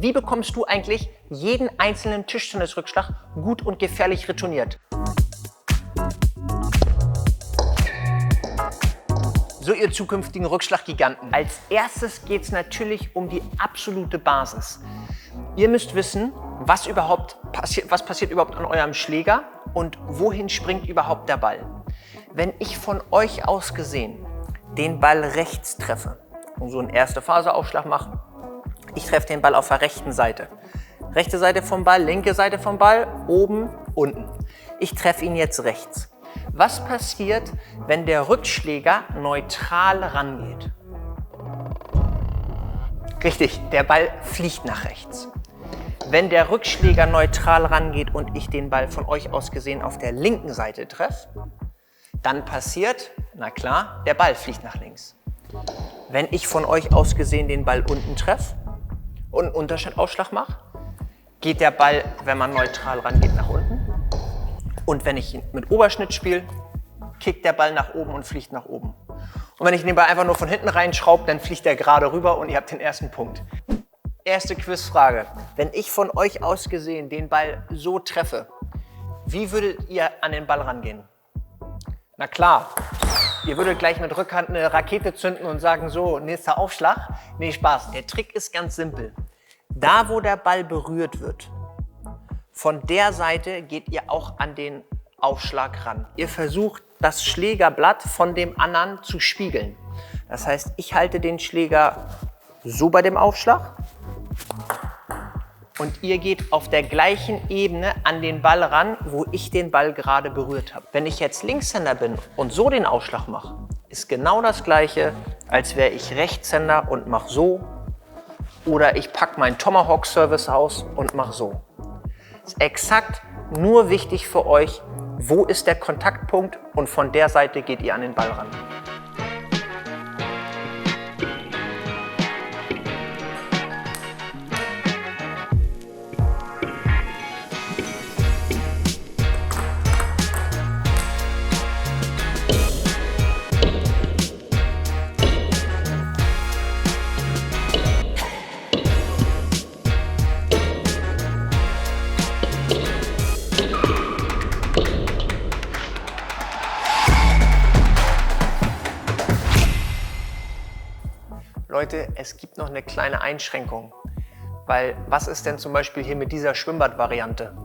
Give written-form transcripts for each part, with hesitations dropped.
Wie bekommst du eigentlich jeden einzelnen Tischtennisrückschlag gut und gefährlich retourniert? So, ihr zukünftigen Rückschlaggiganten. Als erstes geht es natürlich um die absolute Basis. Ihr müsst wissen, was passiert überhaupt an eurem Schläger und wohin springt überhaupt der Ball. Wenn ich von euch aus gesehen den Ball rechts treffe und so einen Erste-Phase-Aufschlag mache, ich treffe den Ball auf der rechten Seite. Rechte Seite vom Ball, linke Seite vom Ball, oben, unten. Ich treffe ihn jetzt rechts. Was passiert, wenn der Rückschläger neutral rangeht? Richtig, der Ball fliegt nach rechts. Wenn der Rückschläger neutral rangeht und ich den Ball von euch aus gesehen auf der linken Seite treffe, dann passiert, na klar, der Ball fliegt nach links. Wenn ich von euch aus gesehen den Ball unten treffe und einen Unterschnittaufschlag mache, geht der Ball, wenn man neutral rangeht, nach unten. Und wenn ich ihn mit Oberschnitt spiele, kickt der Ball nach oben und fliegt nach oben. Und wenn ich den Ball einfach nur von hinten reinschraube, dann fliegt er gerade rüber und ihr habt den ersten Punkt. Erste Quizfrage. Wenn ich von euch aus gesehen den Ball so treffe, wie würdet ihr an den Ball rangehen? Na klar, ihr würdet gleich mit Rückhand eine Rakete zünden und sagen, so, nächster Aufschlag. Nee, Spaß. Der Trick ist ganz simpel. Da, wo der Ball berührt wird, von der Seite geht ihr auch an den Aufschlag ran. Ihr versucht, das Schlägerblatt von dem anderen zu spiegeln. Das heißt, ich halte den Schläger so bei dem Aufschlag und ihr geht auf der gleichen Ebene an den Ball ran, wo ich den Ball gerade berührt habe. Wenn ich jetzt Linkshänder bin und so den Aufschlag mache, ist genau das Gleiche, als wäre ich Rechtshänder und mache so. Oder ich packe meinen Tomahawk-Service aus und mache so. Ist exakt nur wichtig für euch, wo ist der Kontaktpunkt und von der Seite geht ihr an den Ball ran. Leute, es gibt noch eine kleine Einschränkung, weil was ist denn zum Beispiel hier mit dieser Schwimmbad-Variante?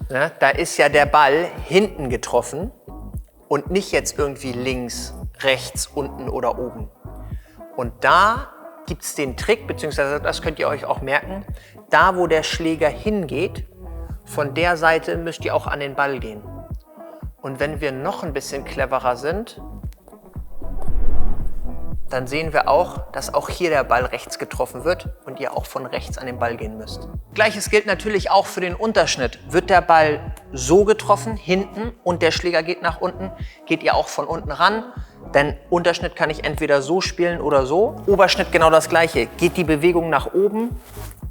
Ja, da ist ja der Ball hinten getroffen und nicht jetzt irgendwie links, rechts, unten oder oben. Und da gibt es den Trick, beziehungsweise das könnt ihr euch auch merken, da wo der Schläger hingeht, von der Seite müsst ihr auch an den Ball gehen. Und wenn wir noch ein bisschen cleverer sind, dann sehen wir auch, dass auch hier der Ball rechts getroffen wird und ihr auch von rechts an den Ball gehen müsst. Gleiches gilt natürlich auch für den Unterschnitt. Wird der Ball so getroffen, hinten, und der Schläger geht nach unten, geht ihr auch von unten ran. Denn Unterschnitt kann ich entweder so spielen oder so. Oberschnitt genau das Gleiche. Geht die Bewegung nach oben,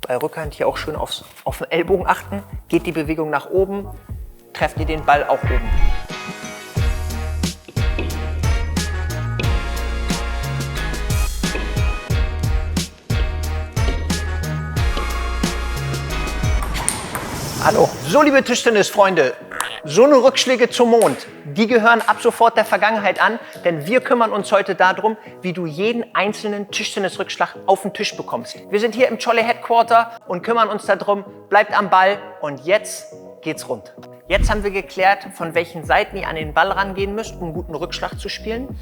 bei Rückhand hier auch schön auf den Ellbogen achten, geht die Bewegung nach oben, trefft ihr den Ball auch oben. Hallo. So, liebe Tischtennisfreunde, so eine Rückschläge zum Mond, die gehören ab sofort der Vergangenheit an, denn wir kümmern uns heute darum, wie du jeden einzelnen Tischtennisrückschlag auf den Tisch bekommst. Wir sind hier im Cholle Headquarter und kümmern uns darum, bleibt am Ball und jetzt geht's rund. Jetzt haben wir geklärt, von welchen Seiten ihr an den Ball rangehen müsst, um einen guten Rückschlag zu spielen.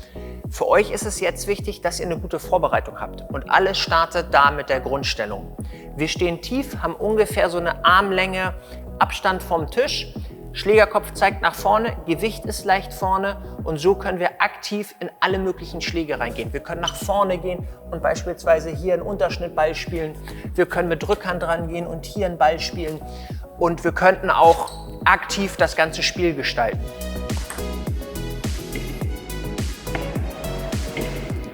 Für euch ist es jetzt wichtig, dass ihr eine gute Vorbereitung habt und alles startet da mit der Grundstellung. Wir stehen tief, haben ungefähr so eine Armlänge Abstand vom Tisch. Schlägerkopf zeigt nach vorne, Gewicht ist leicht vorne und so können wir aktiv in alle möglichen Schläge reingehen. Wir können nach vorne gehen und beispielsweise hier einen Unterschnittball spielen. Wir können mit Rückhand rangehen und hier einen Ball spielen und wir könnten auch aktiv das ganze Spiel gestalten.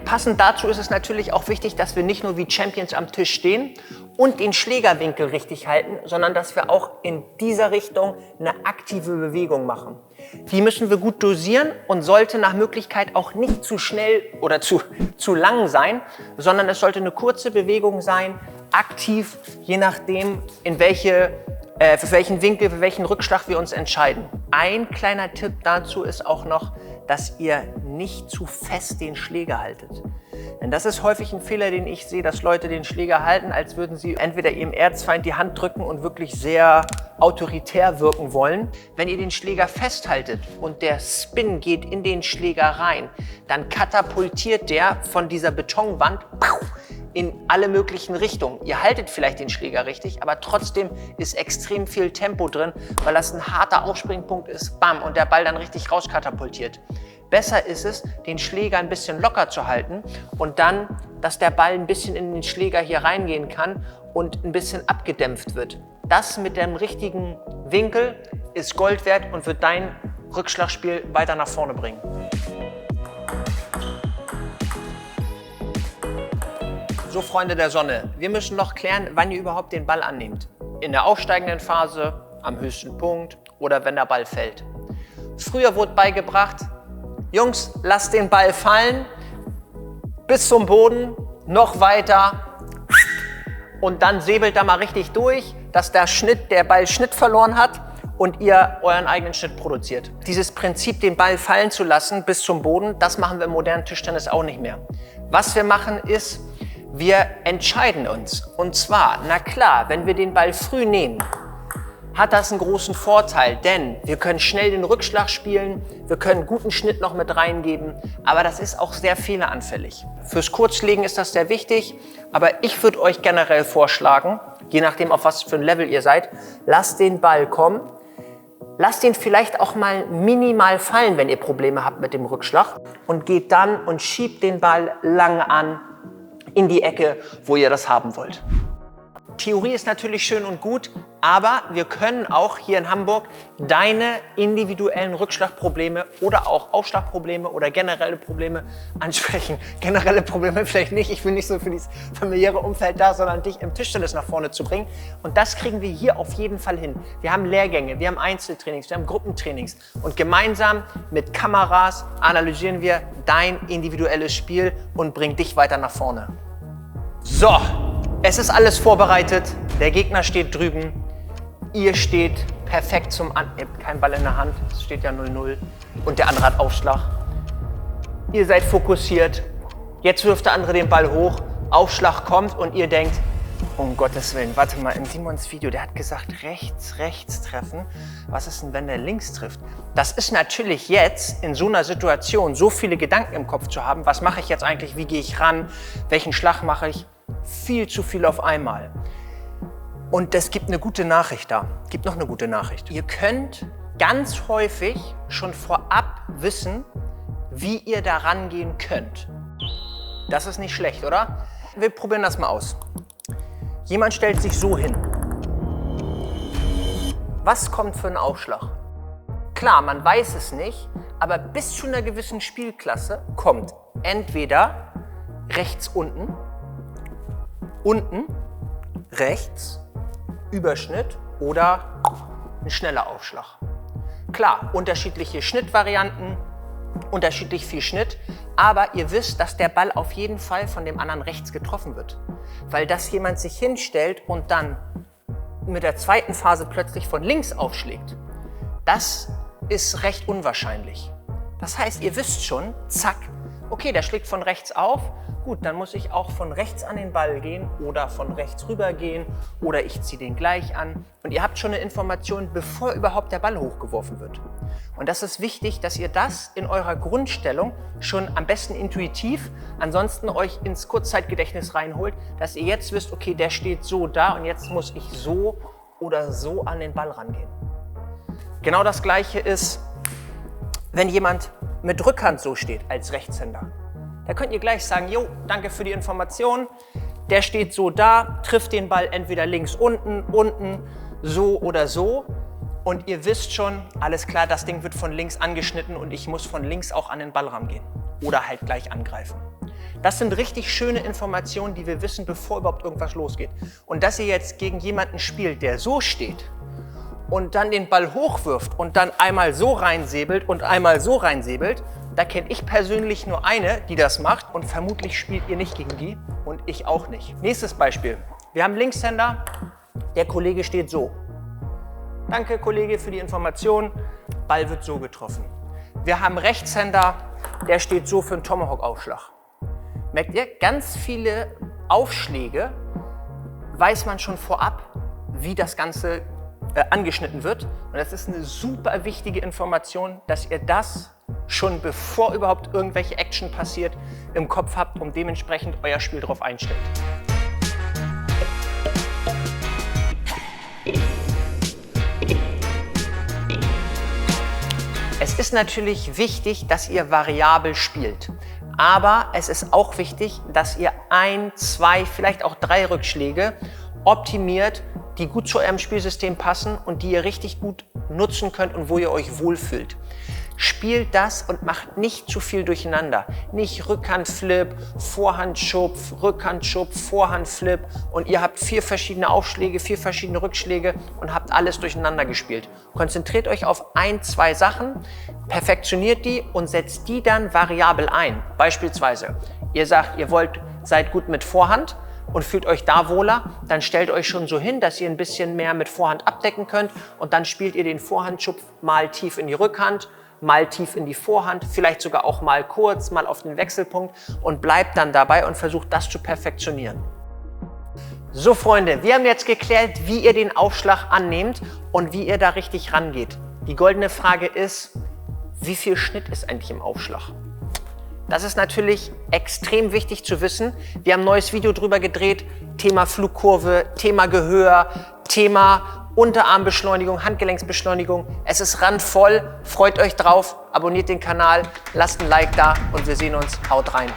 Passend dazu ist es natürlich auch wichtig, dass wir nicht nur wie Champions am Tisch stehen und den Schlägerwinkel richtig halten, sondern dass wir auch in dieser Richtung eine aktive Bewegung machen. Die müssen wir gut dosieren und sollte nach Möglichkeit auch nicht zu schnell oder zu lang sein, sondern es sollte eine kurze Bewegung sein, aktiv, je nachdem, für welchen Winkel, für welchen Rückschlag wir uns entscheiden. Ein kleiner Tipp dazu ist auch noch, dass ihr nicht zu fest den Schläger haltet. Denn das ist häufig ein Fehler, den ich sehe, dass Leute den Schläger halten, als würden sie entweder ihrem Erzfeind die Hand drücken und wirklich sehr autoritär wirken wollen. Wenn ihr den Schläger festhaltet und der Spin geht in den Schläger rein, dann katapultiert der von dieser Betonwand in alle möglichen Richtungen. Ihr haltet vielleicht den Schläger richtig, aber trotzdem ist extrem viel Tempo drin, weil das ein harter Aufspringpunkt ist, bam, und der Ball dann richtig rauskatapultiert. Besser ist es, den Schläger ein bisschen locker zu halten und dann, dass der Ball ein bisschen in den Schläger hier reingehen kann und ein bisschen abgedämpft wird. Das mit dem richtigen Winkel ist Gold wert und wird dein Rückschlagspiel weiter nach vorne bringen. So, Freunde der Sonne, wir müssen noch klären, wann ihr überhaupt den Ball annehmt. In der aufsteigenden Phase, am höchsten Punkt oder wenn der Ball fällt. Früher wurde beigebracht, Jungs, lasst den Ball fallen, bis zum Boden, noch weiter und dann säbelt da mal richtig durch, dass der Ball Schnitt verloren hat und ihr euren eigenen Schnitt produziert. Dieses Prinzip, den Ball fallen zu lassen bis zum Boden, das machen wir im modernen Tischtennis auch nicht mehr. Was wir machen ist, wir entscheiden uns. Und zwar, na klar, wenn wir den Ball früh nehmen, hat das einen großen Vorteil, denn wir können schnell den Rückschlag spielen, wir können einen guten Schnitt noch mit reingeben, aber das ist auch sehr fehleranfällig. Fürs Kurzlegen ist das sehr wichtig, aber ich würde euch generell vorschlagen, je nachdem auf was für ein Level ihr seid, lasst den Ball kommen, lasst ihn vielleicht auch mal minimal fallen, wenn ihr Probleme habt mit dem Rückschlag und geht dann und schiebt den Ball lang an in die Ecke, wo ihr das haben wollt. Theorie ist natürlich schön und gut, aber wir können auch hier in Hamburg deine individuellen Rückschlagprobleme oder auch Aufschlagprobleme oder generelle Probleme ansprechen. Generelle Probleme vielleicht nicht, ich bin nicht so für dieses familiäre Umfeld da, sondern dich im Tischtennis nach vorne zu bringen. Und das kriegen wir hier auf jeden Fall hin. Wir haben Lehrgänge, wir haben Einzeltrainings, wir haben Gruppentrainings und gemeinsam mit Kameras analysieren wir dein individuelles Spiel und bringen dich weiter nach vorne. So, es ist alles vorbereitet, der Gegner steht drüben, ihr steht perfekt ihr habt keinen Ball in der Hand, es steht ja 0-0 und der andere hat Aufschlag. Ihr seid fokussiert, jetzt wirft der andere den Ball hoch, Aufschlag kommt und ihr denkt, um Gottes Willen, warte mal, in Simons Video, der hat gesagt, rechts treffen. Was ist denn, wenn der links trifft? Das ist natürlich jetzt in so einer Situation, so viele Gedanken im Kopf zu haben, was mache ich jetzt eigentlich, wie gehe ich ran, welchen Schlag mache ich? Viel zu viel auf einmal. Und es gibt eine gute Nachricht da. Gibt noch eine gute Nachricht. Ihr könnt ganz häufig schon vorab wissen, wie ihr da rangehen könnt. Das ist nicht schlecht, oder? Wir probieren das mal aus. Jemand stellt sich so hin. Was kommt für ein Aufschlag? Klar, man weiß es nicht, aber bis zu einer gewissen Spielklasse kommt entweder rechts unten, rechts, Überschnitt oder ein schneller Aufschlag. Klar, unterschiedliche Schnittvarianten, unterschiedlich viel Schnitt, aber ihr wisst, dass der Ball auf jeden Fall von dem anderen rechts getroffen wird. Weil dass jemand sich hinstellt und dann mit der zweiten Phase plötzlich von links aufschlägt, das ist recht unwahrscheinlich. Das heißt, ihr wisst schon, zack, okay, der schlägt von rechts auf, gut, dann muss ich auch von rechts an den Ball gehen oder von rechts rüber gehen oder ich ziehe den gleich an. Und ihr habt schon eine Information, bevor überhaupt der Ball hochgeworfen wird. Und das ist wichtig, dass ihr das in eurer Grundstellung schon am besten intuitiv, ansonsten euch ins Kurzzeitgedächtnis reinholt, dass ihr jetzt wisst, okay, der steht so da und jetzt muss ich so oder so an den Ball rangehen. Genau das Gleiche ist, wenn jemand mit Rückhand so steht als Rechtshänder. Da könnt ihr gleich sagen, jo, danke für die Information, der steht so da, trifft den Ball entweder links unten, so oder so. Und ihr wisst schon, alles klar, das Ding wird von links angeschnitten und ich muss von links auch an den Ball rangehen. oder halt gleich angreifen. Das sind richtig schöne Informationen, die wir wissen, bevor überhaupt irgendwas losgeht. Und dass ihr jetzt gegen jemanden spielt, der so steht und dann den Ball hochwirft und dann einmal so reinsäbelt und einmal so reinsäbelt, da kenne ich persönlich nur eine, die das macht und vermutlich spielt ihr nicht gegen die und ich auch nicht. Nächstes Beispiel. Wir haben Linkshänder, der Kollege steht so. Danke Kollege für die Information, Ball wird so getroffen. Wir haben Rechtshänder, der steht so für einen Tomahawk-Aufschlag. Merkt ihr, ganz viele Aufschläge weiß man schon vorab, wie das Ganze angeschnitten wird. Und das ist eine super wichtige Information, dass ihr das schon bevor überhaupt irgendwelche Action passiert im Kopf habt und dementsprechend euer Spiel darauf einstellt. Es ist natürlich wichtig, dass ihr variabel spielt. Aber es ist auch wichtig, dass ihr 1, 2, vielleicht auch 3 Rückschläge optimiert, die gut zu eurem Spielsystem passen und die ihr richtig gut nutzen könnt und wo ihr euch wohlfühlt. Spielt das und macht nicht zu viel durcheinander. Nicht Rückhandflip, Vorhandschupf, Rückhandschupf, Vorhandflip und ihr habt 4 verschiedene Aufschläge, 4 verschiedene Rückschläge und habt alles durcheinander gespielt. Konzentriert euch auf 1, 2 Sachen, perfektioniert die und setzt die dann variabel ein. Beispielsweise, ihr sagt, ihr seid gut mit Vorhand und fühlt euch da wohler, dann stellt euch schon so hin, dass ihr ein bisschen mehr mit Vorhand abdecken könnt und dann spielt ihr den Vorhandschupf mal tief in die Rückhand, mal tief in die Vorhand, vielleicht sogar auch mal kurz, mal auf den Wechselpunkt und bleibt dann dabei und versucht das zu perfektionieren. So Freunde, wir haben jetzt geklärt, wie ihr den Aufschlag annehmt und wie ihr da richtig rangeht. Die goldene Frage ist, wie viel Schnitt ist eigentlich im Aufschlag? Das ist natürlich extrem wichtig zu wissen. Wir haben ein neues Video drüber gedreht, Thema Flugkurve, Thema Gehör, Thema Unterarmbeschleunigung, Handgelenksbeschleunigung. Es ist randvoll, freut euch drauf, abonniert den Kanal, lasst ein Like da und wir sehen uns. Haut rein!